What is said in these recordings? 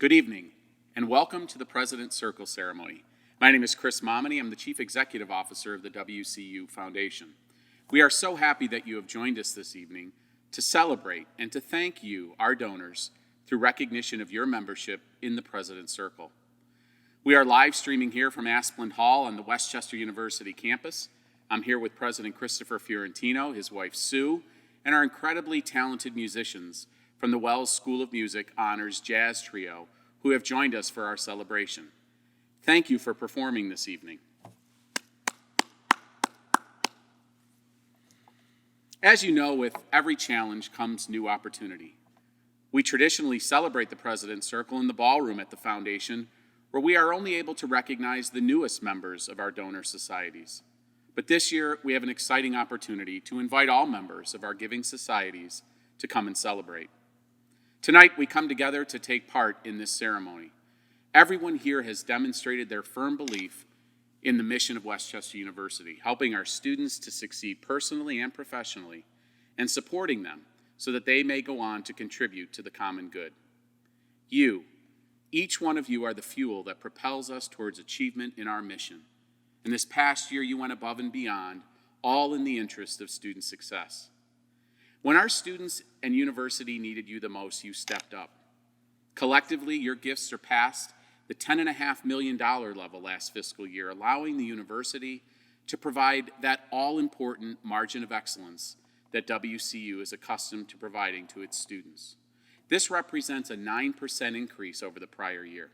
Good evening, and welcome to the President's Circle Ceremony. My name is Chris Mominey. I'm the Chief Executive Officer of the WCU Foundation. We are so happy that you have joined us this evening to celebrate and to thank you, our donors, through recognition of your membership in the President's Circle. We are live streaming here from Asplund Hall on the Westchester University campus. I'm here with President Christopher Fiorentino, his wife Sue, and our incredibly talented musicians from the Wells School of Music Honors Jazz Trio, who have joined us for our celebration. Thank you for performing this evening. As you know, with every challenge comes new opportunity. We traditionally celebrate the President's Circle in the ballroom at the Foundation, where we are only able to recognize the newest members of our donor societies. But this year, we have an exciting opportunity to invite all members of our giving societies to come and celebrate. Tonight, we come together to take part in this ceremony. Everyone here has demonstrated their firm belief in the mission of Westchester University, helping our students to succeed personally and professionally, and supporting them so that they may go on to contribute to the common good. You, each one of you, are the fuel that propels us towards achievement in our mission. And this past year, you went above and beyond, all in the interest of student success. When our students and university needed you the most, you stepped up. Collectively, your gifts surpassed the $10.5 million level last fiscal year, allowing the university to provide that all-important margin of excellence that WCU is accustomed to providing to its students. This represents a 9% increase over the prior year.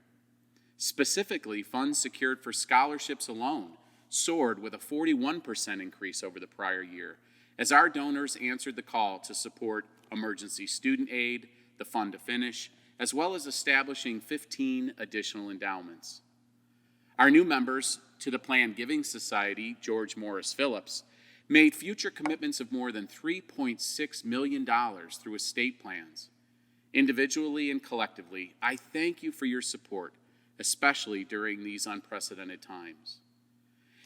Specifically, funds secured for scholarships alone soared with a 41% increase over the prior year, as our donors answered the call to support emergency student aid, the Fund to Finish, as well as establishing 15 additional endowments. Our new members to the Planned Giving Society, George Morris Phillips, made future commitments of more than $3.6 million through estate plans. Individually and collectively, I thank you for your support, especially during these unprecedented times.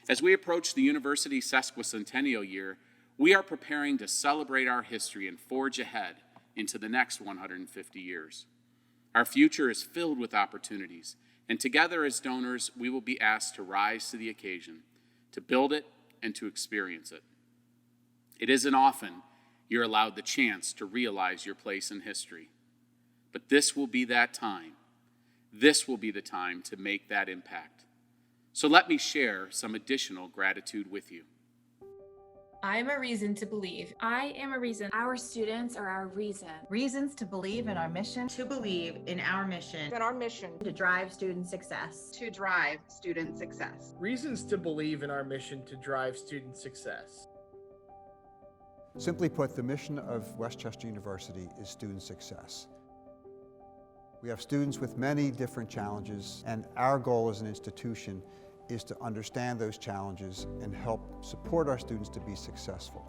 As we approach the university's sesquicentennial year, we are preparing to celebrate our history and forge ahead into the next 150 years. Our future is filled with opportunities, and together as donors, we will be asked to rise to the occasion, to build it and to experience it. It isn't often you're allowed the chance to realize your place in history, but this will be that time. This will be the time to make that impact. So let me share some additional gratitude with you. I am a reason to believe. I am a reason. Our students are our reason. Reasons to believe in our mission. To believe in our mission. In our mission. To drive student success. To drive student success. Reasons to believe in our mission to drive student success. Simply put, the mission of West Chester University is student success. We have students with many different challenges, and our goal as an institution is to understand those challenges and help support our students to be successful.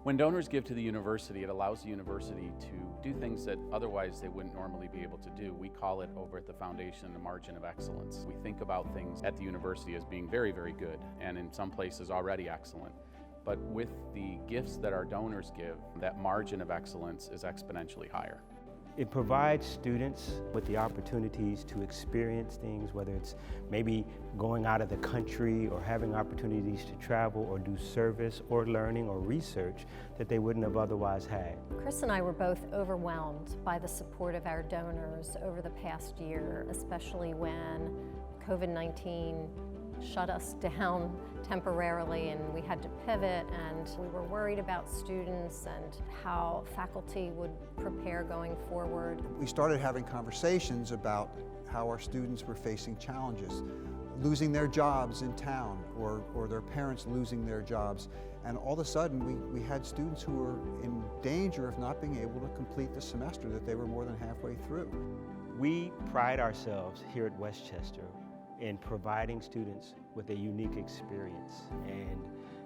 When donors give to the university, it allows the university to do things that otherwise they wouldn't normally be able to do. We call it over at the foundation a margin of excellence. We think about things at the university as being very, very good, and in some places already excellent. But with the gifts that our donors give, that margin of excellence is exponentially higher. It provides students with the opportunities to experience things, whether it's maybe going out of the country or having opportunities to travel or do service or learning or research that they wouldn't have otherwise had. Chris and I were both overwhelmed by the support of our donors over the past year, especially when COVID-19 shut us down temporarily and we had to pivot, and we were worried about students and how faculty would prepare going forward. We started having conversations about how our students were facing challenges, losing their jobs in town or their parents losing their jobs. And all of a sudden we had students who were in danger of not being able to complete the semester that they were more than halfway through. We pride ourselves here at West Chester in providing students with a unique experience. And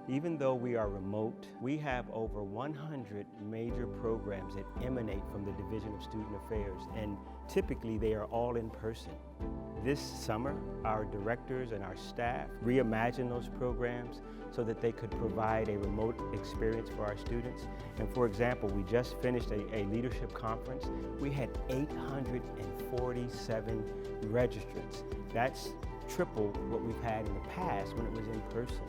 even though we are remote, we have over 100 major programs that emanate from the Division of Student Affairs, and typically they are all in person. This summer, our directors and our staff reimagined those programs so that they could provide a remote experience for our students. And for example, we just finished a leadership conference. We had 847 registrants. That's triple what we've had in the past when it was in person.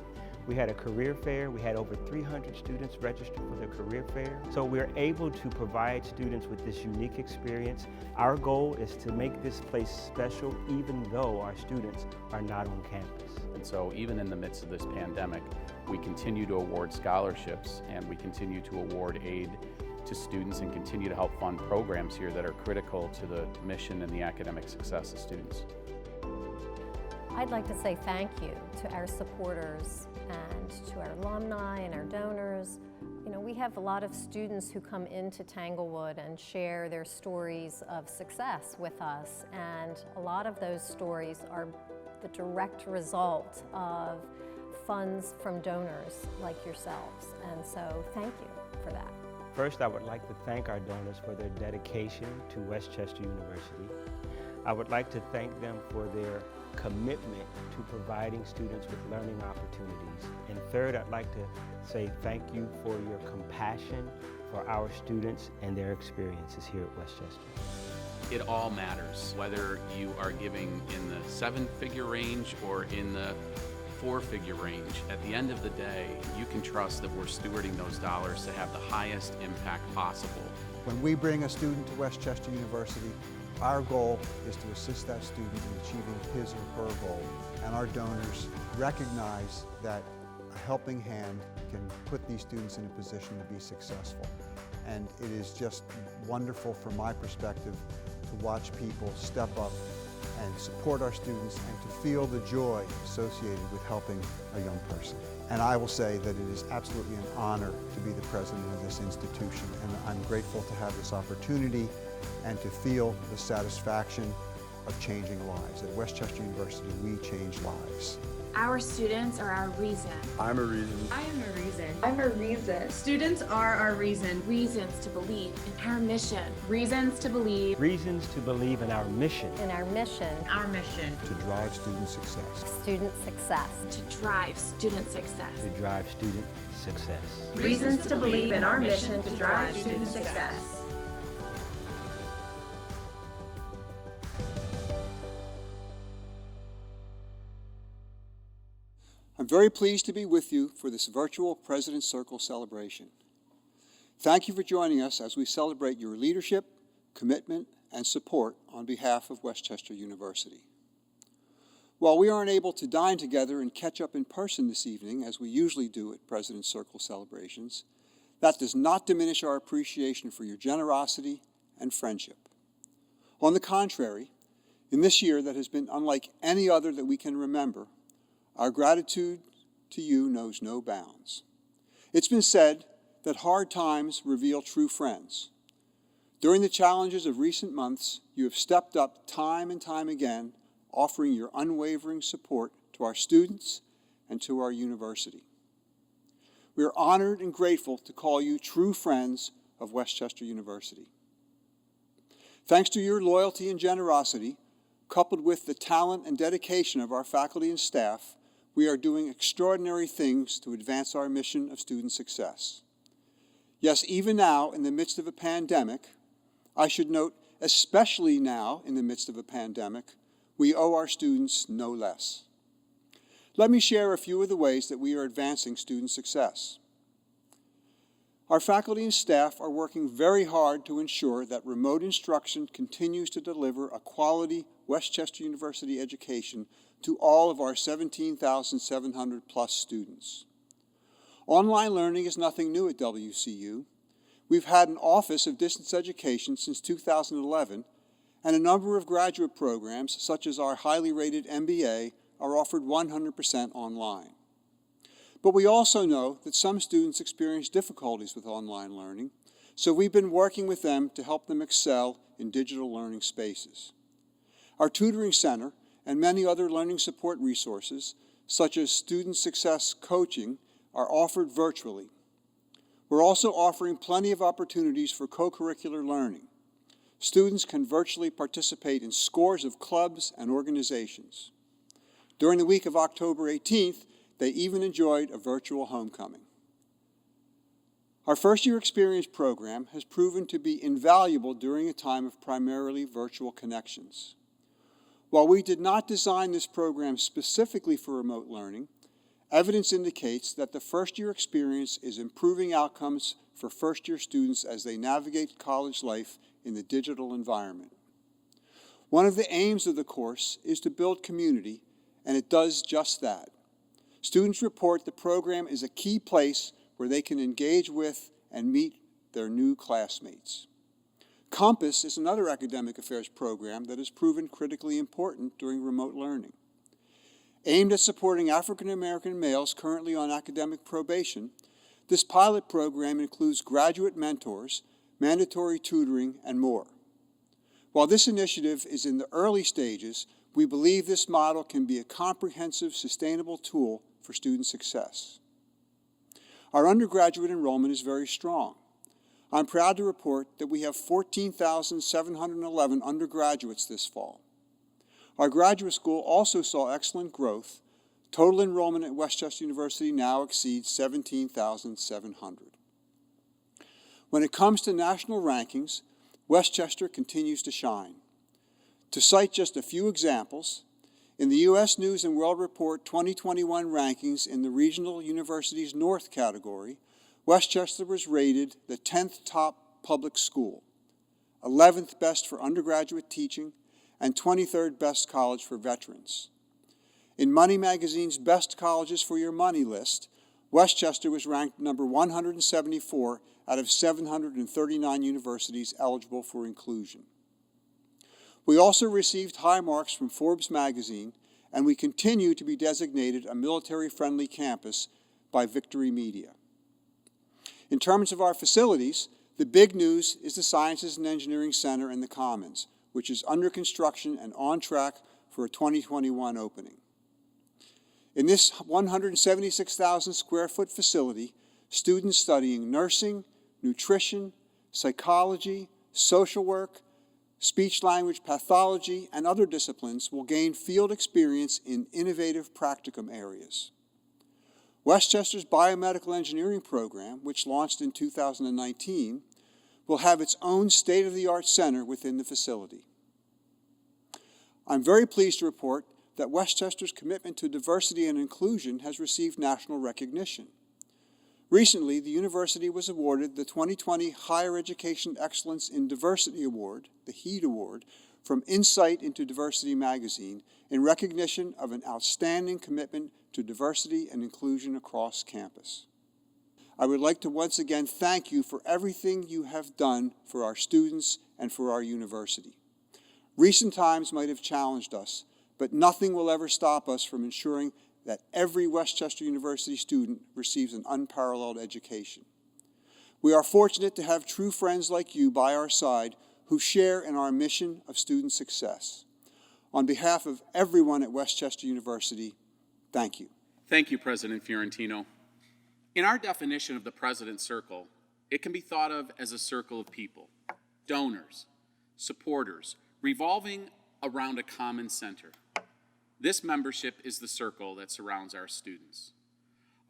We had a career fair. We had over 300 students register for the career fair. So we're able to provide students with this unique experience. Our goal is to make this place special even though our students are not on campus. And so even in the midst of this pandemic, we continue to award scholarships and we continue to award aid to students and continue to help fund programs here that are critical to the mission and the academic success of students. I'd like to say thank you to our supporters and to our alumni and our donors. You know, we have a lot of students who come into Tanglewood and share their stories of success with us, and a lot of those stories are the direct result of funds from donors like yourselves, and so thank you for that. First, I would like to thank our donors for their dedication to West Chester University. I would like to thank them for their commitment to providing students with learning opportunities. And third, I'd like to say thank you for your compassion for our students and their experiences here at West Chester. It all matters, whether you are giving in the 7-figure range or in the 4-figure range. At the end of the day, you can trust that we're stewarding those dollars to have the highest impact possible. When we bring a student to West Chester University, our goal is to assist that student in achieving his or her goal, and our donors recognize that a helping hand can put these students in a position to be successful. And it is just wonderful from my perspective to watch people step up and support our students and to feel the joy associated with helping a young person. And I will say that it is absolutely an honor to be the president of this institution, and I'm grateful to have this opportunity and to feel the satisfaction of changing lives. At Westchester University, we change lives. Our students are our reason. I'm a reason. I am a reason. I'm a reason. Students are our reason. Reasons to believe in our mission. Reasons to believe. Reasons to believe in our mission. In our mission, Our mission. To drive student success. student success. To drive student success. To drive student success. Reasons to believe in our mission to drive student success. I'm very pleased to be with you for this virtual President's Circle celebration. Thank you for joining us as we celebrate your leadership, commitment, and support on behalf of Westchester University. While we aren't able to dine together and catch up in person this evening, as we usually do at President's Circle celebrations, that does not diminish our appreciation for your generosity and friendship. On the contrary, in this year that has been unlike any other that we can remember, our gratitude to you knows no bounds. It's been said that hard times reveal true friends. During the challenges of recent months, you have stepped up time and time again, offering your unwavering support to our students and to our university. We are honored and grateful to call you true friends of Westchester University. Thanks to your loyalty and generosity, coupled with the talent and dedication of our faculty and staff, we are doing extraordinary things to advance our mission of student success. Yes, even now, in the midst of a pandemic, I should note, especially now in the midst of a pandemic, we owe our students no less. Let me share a few of the ways that we are advancing student success. Our faculty and staff are working very hard to ensure that remote instruction continues to deliver a quality Westchester University education to all of our 17,700 plus students. Online learning is nothing new at WCU. We've had an Office of Distance Education since 2011, and a number of graduate programs, such as our highly rated MBA, are offered 100% online. But we also know that some students experience difficulties with online learning, so we've been working with them to help them excel in digital learning spaces. Our tutoring center and many other learning support resources, such as student success coaching, are offered virtually. We're also offering plenty of opportunities for co-curricular learning. Students can virtually participate in scores of clubs and organizations. During the week of October 18th, they even enjoyed a virtual homecoming. Our first-year experience program has proven to be invaluable during a time of primarily virtual connections. While we did not design this program specifically for remote learning, evidence indicates that the first-year experience is improving outcomes for first-year students as they navigate college life in the digital environment. One of the aims of the course is to build community, and it does just that. Students report the program is a key place where they can engage with and meet their new classmates. Compass is another academic affairs program that has proven critically important during remote learning. Aimed at supporting African American males currently on academic probation, this pilot program includes graduate mentors, mandatory tutoring, and more. While this initiative is in the early stages, we believe this model can be a comprehensive, sustainable tool for student success. Our undergraduate enrollment is very strong. I'm proud to report that we have 14,711 undergraduates this fall. Our graduate school also saw excellent growth. Total enrollment at Westchester University now exceeds 17,700. When it comes to national rankings, Westchester continues to shine. To cite just a few examples, in the U.S. News & World Report 2021 rankings in the Regional Universities North category, Westchester was rated the 10th top public school, 11th best for undergraduate teaching, and 23rd best college for veterans. In Money Magazine's Best Colleges for Your Money list, Westchester was ranked number 174 out of 739 universities eligible for inclusion. We also received high marks from Forbes magazine, and we continue to be designated a military-friendly campus by Victory Media. In terms of our facilities, the big news is the Sciences and Engineering Center in the Commons, which is under construction and on track for a 2021 opening. In this 176,000 square foot facility, students studying nursing, nutrition, psychology, social work, speech-language pathology, and other disciplines will gain field experience in innovative practicum areas. Westchester's Biomedical Engineering program, which launched in 2019, will have its own state-of-the-art center within the facility. I'm very pleased to report that Westchester's commitment to diversity and inclusion has received national recognition. Recently, the university was awarded the 2020 Higher Education Excellence in Diversity Award, the HEED Award, from Insight into Diversity magazine in recognition of an outstanding commitment to diversity and inclusion across campus. I would like to once again thank you for everything you have done for our students and for our university. Recent times might have challenged us, but nothing will ever stop us from ensuring that every Westchester University student receives an unparalleled education. We are fortunate to have true friends like you by our side who share in our mission of student success. On behalf of everyone at Westchester University, thank you. Thank you, President Fiorentino. In our definition of the President's Circle, it can be thought of as a circle of people, donors, supporters, revolving around a common center. This membership is the circle that surrounds our students.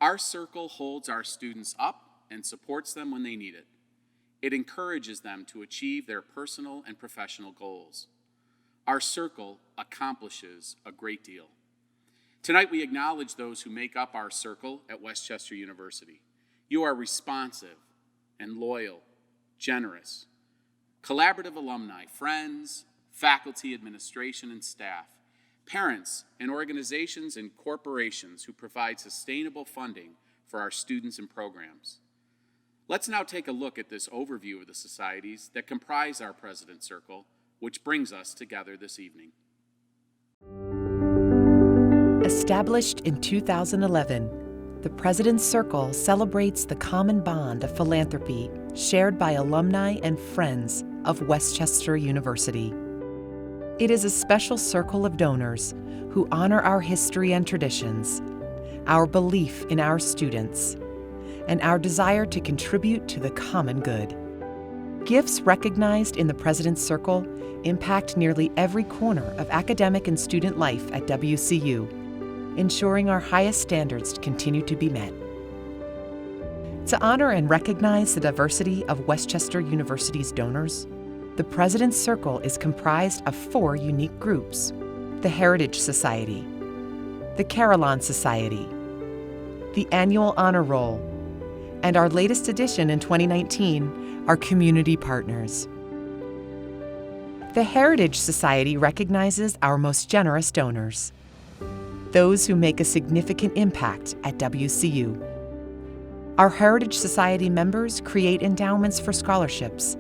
Our circle holds our students up and supports them when they need it. It encourages them to achieve their personal and professional goals. Our circle accomplishes a great deal. Tonight we acknowledge those who make up our circle at Westchester University. You are responsive and loyal, generous, collaborative alumni, friends, faculty, administration, and staff, parents, and organizations and corporations who provide sustainable funding for our students and programs. Let's now take a look at this overview of the societies that comprise our President's Circle, which brings us together this evening. Established in 2011, the President's Circle celebrates the common bond of philanthropy shared by alumni and friends of Westchester University. It is a special circle of donors who honor our history and traditions, our belief in our students, and our desire to contribute to the common good. Gifts recognized in the President's Circle impact nearly every corner of academic and student life at WCU, ensuring our highest standards continue to be met. To honor and recognize the diversity of Westchester University's donors, the President's Circle is comprised of 4 unique groups: the Heritage Society, the Carillon Society, the Annual Honor Roll, and our latest addition in 2019, our Community Partners. The Heritage Society recognizes our most generous donors, those who make a significant impact at WCU. Our Heritage Society members create endowments for scholarships,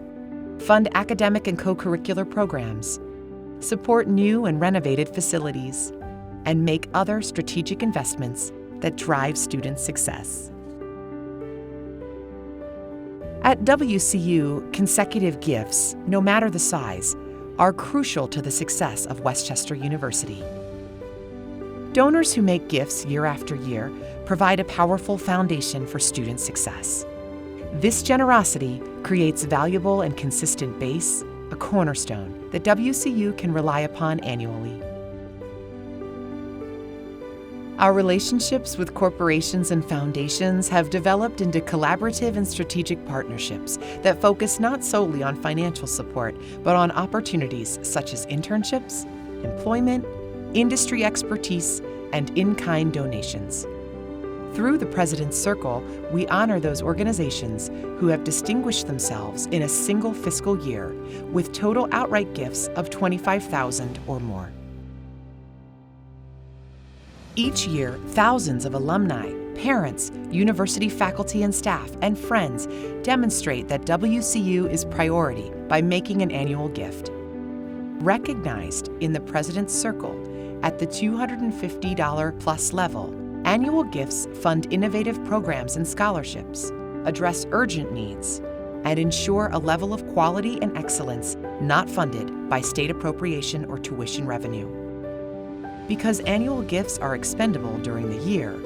fund academic and co-curricular programs, support new and renovated facilities, and make other strategic investments that drive student success. At WCU, consecutive gifts, no matter the size, are crucial to the success of Westchester University. Donors who make gifts year after year provide a powerful foundation for student success. This generosity creates valuable and consistent base, a cornerstone that WCU can rely upon annually. Our relationships with corporations and foundations have developed into collaborative and strategic partnerships that focus not solely on financial support, but on opportunities such as internships, employment, industry expertise, and in-kind donations. Through the President's Circle, we honor those organizations who have distinguished themselves in a single fiscal year with total outright gifts of $25,000 or more. Each year, thousands of alumni, parents, university faculty and staff, and friends demonstrate that WCU is priority by making an annual gift. Recognized in the President's Circle at the $250 plus level, annual gifts fund innovative programs and scholarships, address urgent needs, and ensure a level of quality and excellence not funded by state appropriation or tuition revenue. Because annual gifts are expendable during the year,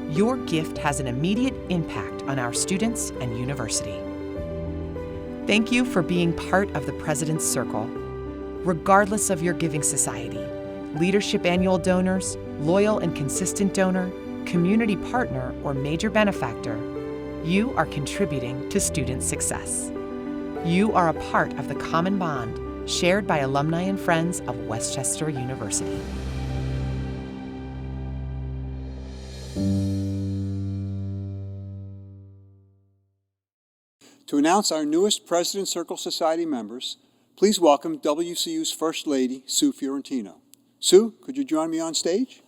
your gift has an immediate impact on our students and university. Thank you for being part of the President's Circle. Regardless of your giving society, leadership annual donors, loyal and consistent donor, community partner, or major benefactor, you are contributing to student success. You are a part of the common bond shared by alumni and friends of Westchester University. To announce our newest President's Circle Society members, please welcome WCU's First Lady, Sue Fiorentino. Sue, could you join me on stage?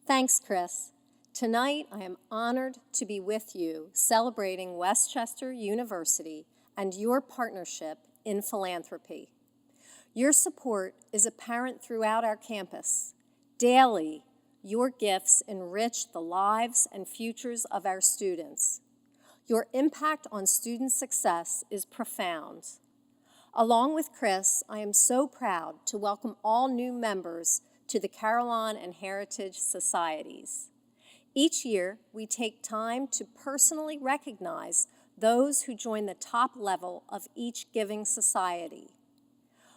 Thanks, Chris. Tonight, I am honored to be with you celebrating Westchester University and your partnership in philanthropy. Your support is apparent throughout our campus. Daily, your gifts enrich the lives and futures of our students. Your impact on student success is profound. Along with Chris, I am so proud to welcome all new members to the Carillon and Heritage Societies. Each year, we take time to personally recognize those who join the top level of each giving society.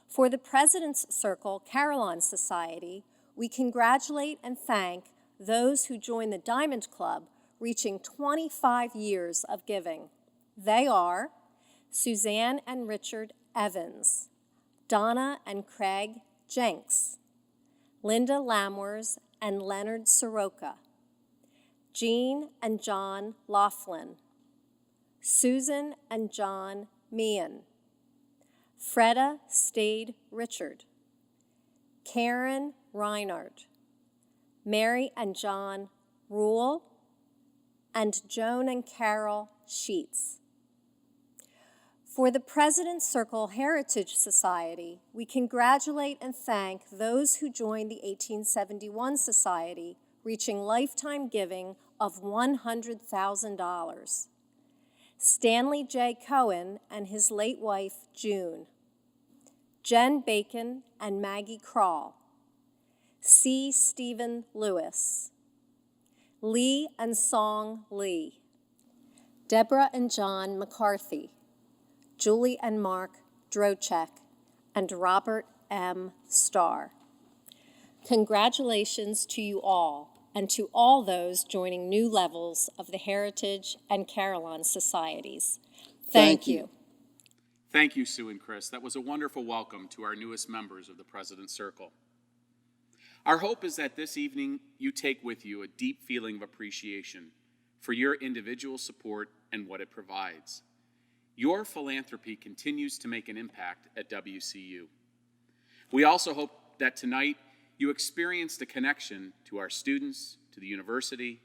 For the President's Circle Carillon Society, we congratulate and thank those who join the Diamond Club, reaching 25 years of giving. They are Suzanne and Richard Evans, Donna and Craig Jenks, Linda Lamwers and Leonard Soroka, Jean and John Laughlin, Susan and John Meehan, Freda Stade Richard, Karen Reinhardt, Mary and John Rule, and Joan and Carol Sheets. For the President's Circle Heritage Society, we congratulate and thank those who joined the 1871 Society, reaching lifetime giving of $100,000. Stanley J. Cohen and his late wife, June, Jen Bacon and Maggie Crawl, C. Stephen Lewis, Lee and Song Lee, Deborah and John McCarthy, Julie and Mark Drochek, and Robert M. Starr. Congratulations to you all, and to all those joining new levels of the Heritage and Carillon Societies. Thank you. Thank you, Sue and Chris. That was a wonderful welcome to our newest members of the President's Circle. Our hope is that this evening you take with you a deep feeling of appreciation for your individual support and what it provides. Your philanthropy continues to make an impact at WCU. We also hope that tonight you experienced a connection to our students, to the university,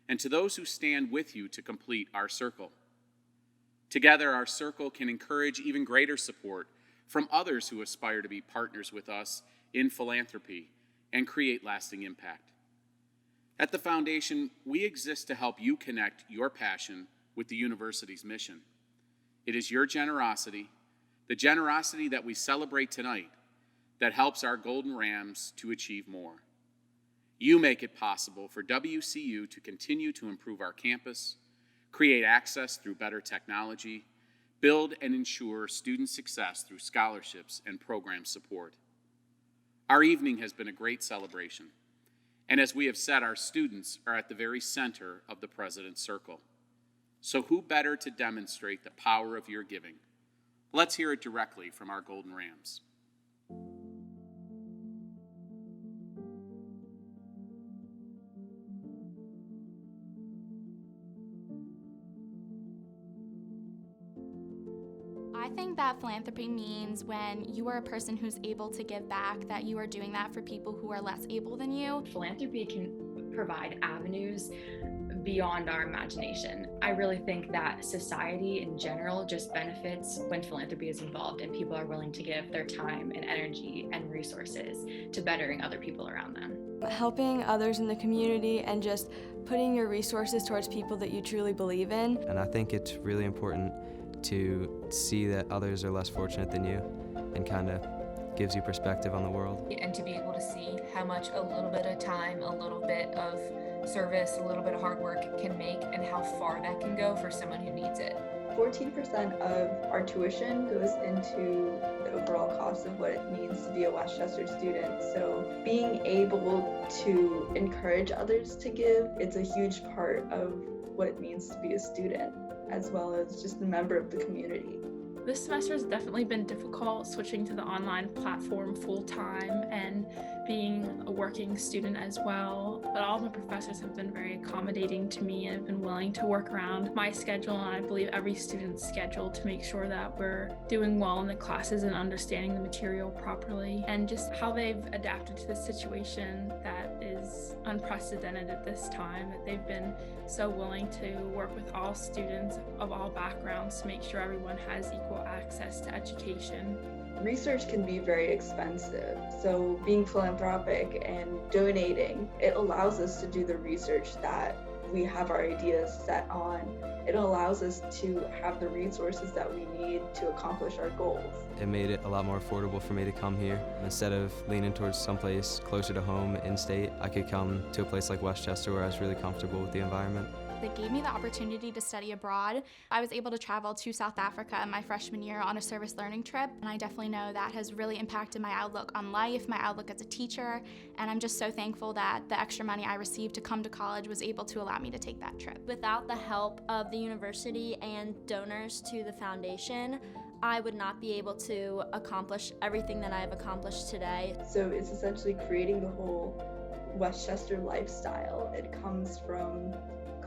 and to those who stand with you to complete our circle. Together, our circle can encourage even greater support from others who aspire to be partners with us in philanthropy and create lasting impact. At the Foundation, we exist to help you connect your passion with the university's mission. It is your generosity, the generosity that we celebrate tonight, that helps our Golden Rams to achieve more. You make it possible for WCU to continue to improve our campus, create access through better technology, build and ensure student success through scholarships and program support. Our evening has been a great celebration, and as we have said, our students are at the very center of the President's Circle. So who better to demonstrate the power of your giving? Let's hear it directly from our Golden Rams. I think that philanthropy means when you are a person who's able to give back, that you are doing that for people who are less able than you. Philanthropy can provide avenues beyond our imagination. I really think that society in general just benefits when philanthropy is involved and people are willing to give their time and energy and resources to bettering other people around them. Helping others in the community and just putting your resources towards people that you truly believe in. And I think it's really important to see that others are less fortunate than you and kind of gives you perspective on the world. And to be able to see how much a little bit of time, a little bit of service, a little bit of hard work can make and how far that can go for someone who needs it. 14% of our tuition goes into the overall cost of what it means to be a Westchester student. So being able to encourage others to give, it's a huge part of what it means to be a student, as well as just a member of the community. This semester has definitely been difficult, switching to the online platform full-time and being a working student as well. But all of my professors have been very accommodating to me and have been willing to work around my schedule, and I believe every student's schedule, to make sure that we're doing well in the classes and understanding the material properly, and just how they've adapted to the situation that is unprecedented at this time, that they've been so willing to work with all students of all backgrounds to make sure everyone has equal access to education. Research can be very expensive, so being philanthropic and donating, it allows us to do the research that we have our ideas set on. It allows us to have the resources that we need to accomplish our goals. It made it a lot more affordable for me to come here. Instead of leaning towards someplace closer to home in-state, I could come to a place like Westchester where I was really comfortable with the environment. That gave me the opportunity to study abroad. I was able to travel to South Africa in my freshman year on a service learning trip, and I definitely know that has really impacted my outlook on life, my outlook as a teacher, and I'm just so thankful that the extra money I received to come to college was able to allow me to take that trip. Without the help of the university and donors to the foundation, I would not be able to accomplish everything that I've accomplished today. So it's essentially creating the whole Westchester lifestyle. It comes from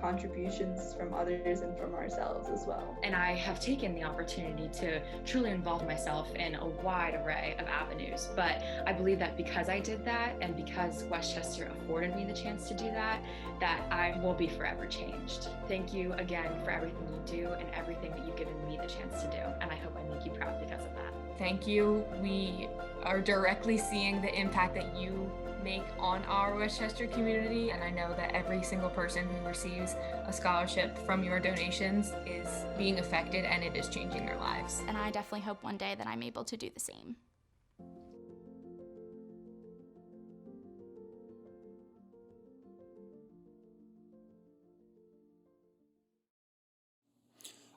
contributions from others and from ourselves as well. And I have taken the opportunity to truly involve myself in a wide array of avenues. But I believe that because I did that and because Westchester afforded me the chance to do that, that I will be forever changed. Thank you again for everything you do and everything that you've given me the chance to do. And I hope I make you proud because of that. Thank you. We are directly seeing the impact that you make on our Westchester community, and I know that every single person who receives a scholarship from your donations is being affected and it is changing their lives. And I definitely hope one day that I'm able to do the same.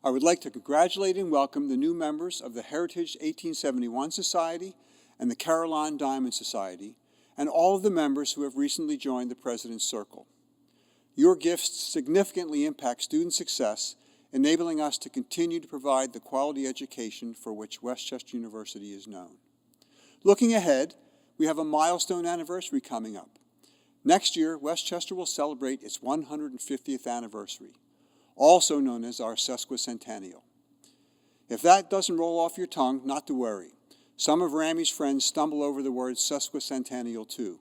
I would like to congratulate and welcome the new members of the Heritage 1871 Society and the Carillon Diamond Society, and all of the members who have recently joined the President's Circle. Your gifts significantly impact student success, enabling us to continue to provide the quality education for which Westchester University is known. Looking ahead, we have a milestone anniversary coming up. Next year, Westchester will celebrate its 150th anniversary, also known as our sesquicentennial. If that doesn't roll off your tongue, not to worry. Some of Ramy's friends stumble over the word sesquicentennial too.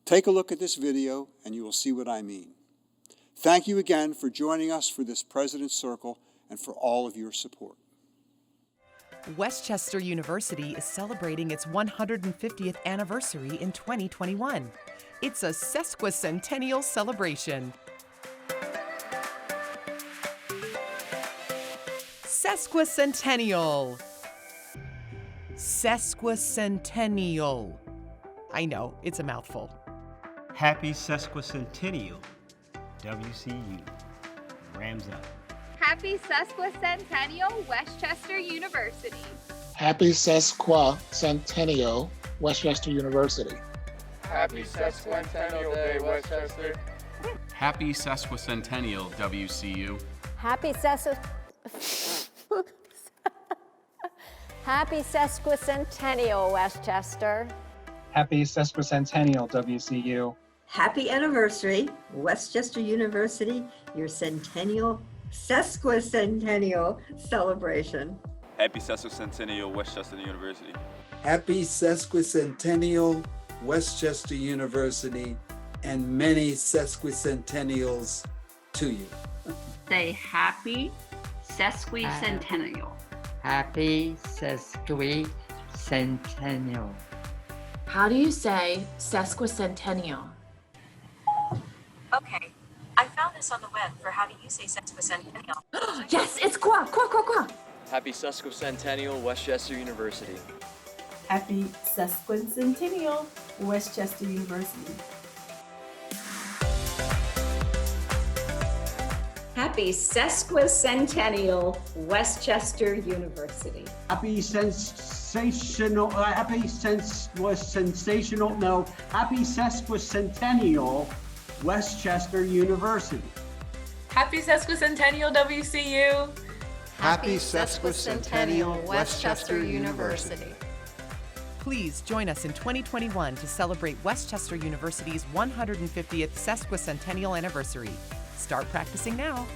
Take a look at this video and you will see what I mean. Thank you again for joining us for this President's Circle and for all of your support. Westchester University is celebrating its 150th anniversary in 2021. It's a sesquicentennial celebration. Sesquicentennial. Sesquicentennial. I know, it's a mouthful. Happy sesquicentennial, WCU. Rams up. Happy sesquicentennial, Westchester University. Happy sesquicentennial, Westchester University. Happy sesquicentennial day, Westchester. Happy sesquicentennial, WCU. Happy Happy sesquicentennial, Westchester. Happy sesquicentennial, WCU. Happy anniversary, Westchester University, your sesquicentennial celebration. Happy sesquicentennial, Westchester University. Happy sesquicentennial, Westchester University. and many sesquicentennials to you. Say happy sesquicentennial. Happy sesquicentennial. How do you say sesquicentennial? Okay, I found this on the web for how do you say sesquicentennial. Yes, it's qua. Happy sesquicentennial, Westchester University. Happy sesquicentennial, Westchester University. Happy sesquicentennial, Westchester University. Happy sesquicentennial, Westchester University. Happy sesquicentennial, WCU. Happy sesquicentennial, Westchester University. Please join us in 2021 to celebrate Westchester University's 150th sesquicentennial anniversary. Start practicing now.